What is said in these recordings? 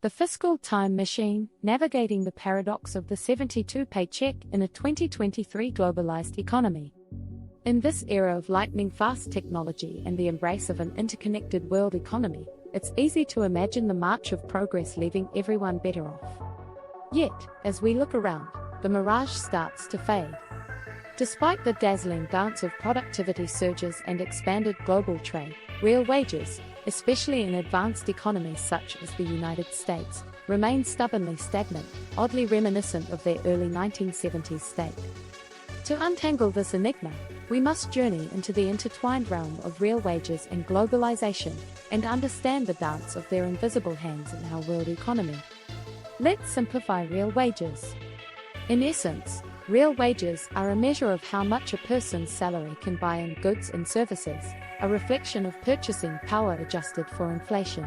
The Fiscal Time Machine, navigating the paradox of the 72 paycheck in a 2023 globalized economy. In this era of lightning-fast technology and the embrace of an interconnected world economy, it's easy to imagine the march of progress leaving everyone better off. Yet, as we look around, the mirage starts to fade. Despite the dazzling dance of productivity surges and expanded global trade, real wages, especially in advanced economies such as the United States, remain stubbornly stagnant, oddly reminiscent of their early 1970s state. To untangle this enigma, we must journey into the intertwined realm of real wages and globalization, and understand the dance of their invisible hands in our world economy. Let's simplify real wages. In essence, real wages are a measure of how much a person's salary can buy in goods and services, a reflection of purchasing power adjusted for inflation.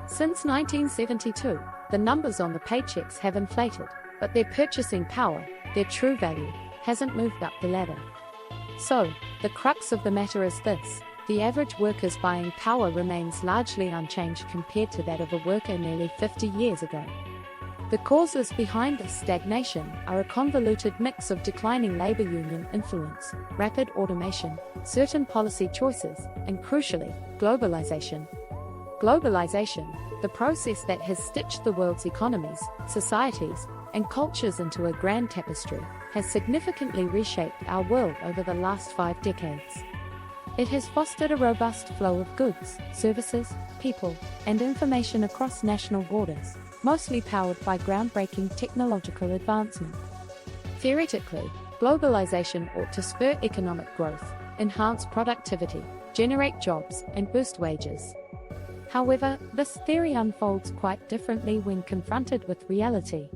Since 1972, the numbers on the paychecks have inflated, but their purchasing power, their true value, hasn't moved up the ladder. So, the crux of the matter is this: the average worker's buying power remains largely unchanged compared to that of a worker nearly 50 years ago. The causes behind this stagnation are a convoluted mix of declining labor union influence, rapid automation, certain policy choices, and crucially, globalization. Globalization, the process that has stitched the world's economies, societies, and cultures into a grand tapestry, has significantly reshaped our world over the last 5 decades. It has fostered a robust flow of goods, services, people, and information across national borders, mostly powered by groundbreaking technological advancement. Theoretically, globalization ought to spur economic growth, enhance productivity, generate jobs, and boost wages. However, this theory unfolds quite differently when confronted with reality.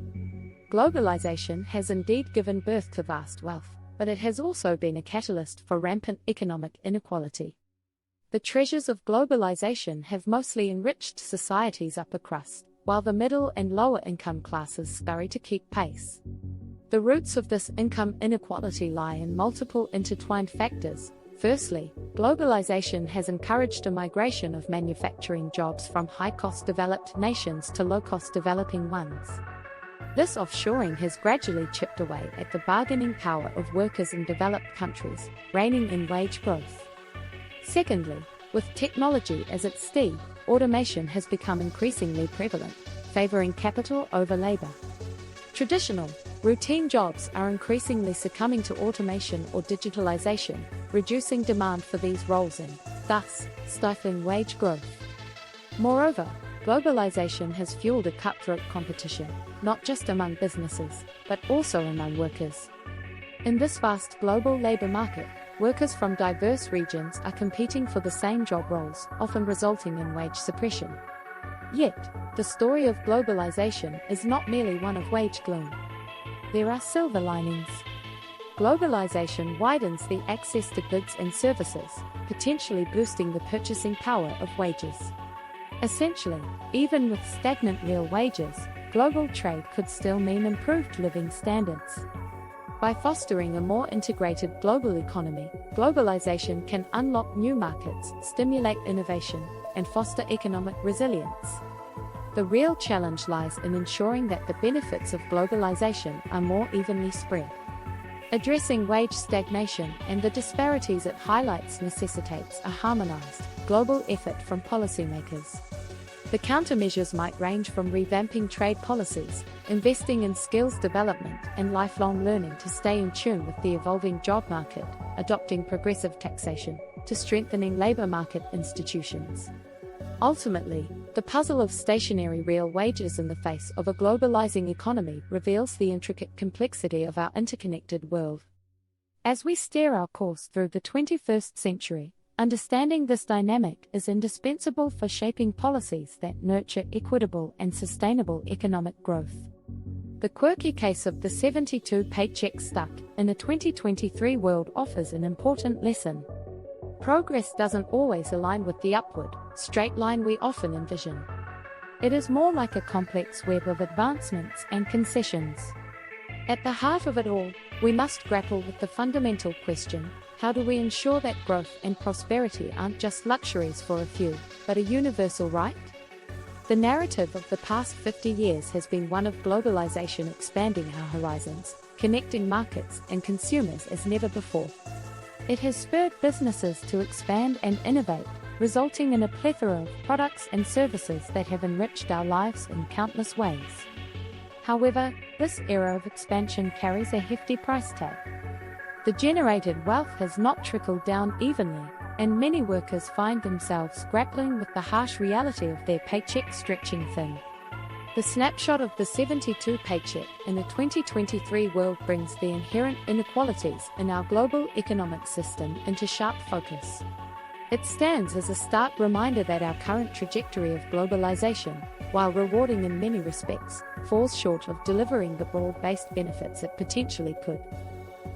Globalization has indeed given birth to vast wealth, but it has also been a catalyst for rampant economic inequality. The treasures of globalization have mostly enriched society's upper crust, while the middle and lower income classes scurry to keep pace. The roots of this income inequality lie in multiple intertwined factors. Firstly, globalization has encouraged a migration of manufacturing jobs from high-cost developed nations to low-cost developing ones. This offshoring has gradually chipped away at the bargaining power of workers in developed countries, reining in wage growth. Secondly, with technology as its steed, automation has become increasingly prevalent, favoring capital over labor. Traditional, routine jobs are increasingly succumbing to automation or digitalization, reducing demand for these roles and, thus, stifling wage growth. Moreover, globalization has fueled a cutthroat competition, not just among businesses, but also among workers. In this vast global labor market, workers from diverse regions are competing for the same job roles, often resulting in wage suppression. Yet, the story of globalization is not merely one of wage gloom. There are silver linings. Globalization widens the access to goods and services, potentially boosting the purchasing power of wages. Essentially, even with stagnant real wages, global trade could still mean improved living standards. By fostering a more integrated global economy, globalization can unlock new markets, stimulate innovation, and foster economic resilience. The real challenge lies in ensuring that the benefits of globalization are more evenly spread. Addressing wage stagnation and the disparities it highlights necessitates a harmonized, global effort from policymakers. The countermeasures might range from revamping trade policies, investing in skills development and lifelong learning to stay in tune with the evolving job market, adopting progressive taxation, to strengthening labor market institutions. Ultimately, the puzzle of stationary real wages in the face of a globalizing economy reveals the intricate complexity of our interconnected world. As we steer our course through the 21st century, understanding this dynamic is indispensable for shaping policies that nurture equitable and sustainable economic growth. The quirky case of the 72 paycheck stuck in a 2023 world offers an important lesson. Progress doesn't always align with the upward, straight line we often envision. It is more like a complex web of advancements and concessions. At the heart of it all, we must grapple with the fundamental question: how do we ensure that growth and prosperity aren't just luxuries for a few, but a universal right? The narrative of the past 50 years has been one of globalization expanding our horizons, connecting markets and consumers as never before. It has spurred businesses to expand and innovate, resulting in a plethora of products and services that have enriched our lives in countless ways. However, this era of expansion carries a hefty price tag. The generated wealth has not trickled down evenly, and many workers find themselves grappling with the harsh reality of their paycheck stretching thin. The snapshot of the 72 paycheck in the 2023 world brings the inherent inequalities in our global economic system into sharp focus. It stands as a stark reminder that our current trajectory of globalization, while rewarding in many respects, falls short of delivering the broad-based benefits it potentially could.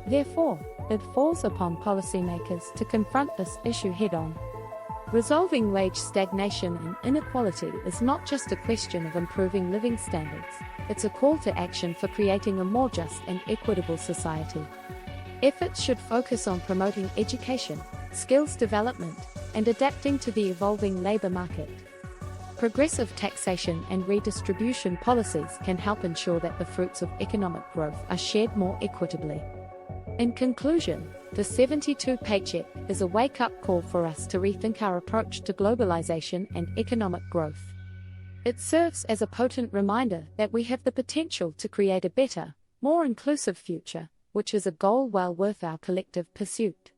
Therefore, it falls upon policymakers to confront this issue head-on. Resolving wage stagnation and inequality is not just a question of improving living standards, it's a call to action for creating a more just and equitable society. Efforts should focus on promoting education, skills development, and adapting to the evolving labor market. Progressive taxation and redistribution policies can help ensure that the fruits of economic growth are shared more equitably. In conclusion, the 72 paycheck is a wake-up call for us to rethink our approach to globalization and economic growth. It serves as a potent reminder that we have the potential to create a better, more inclusive future, which is a goal well worth our collective pursuit.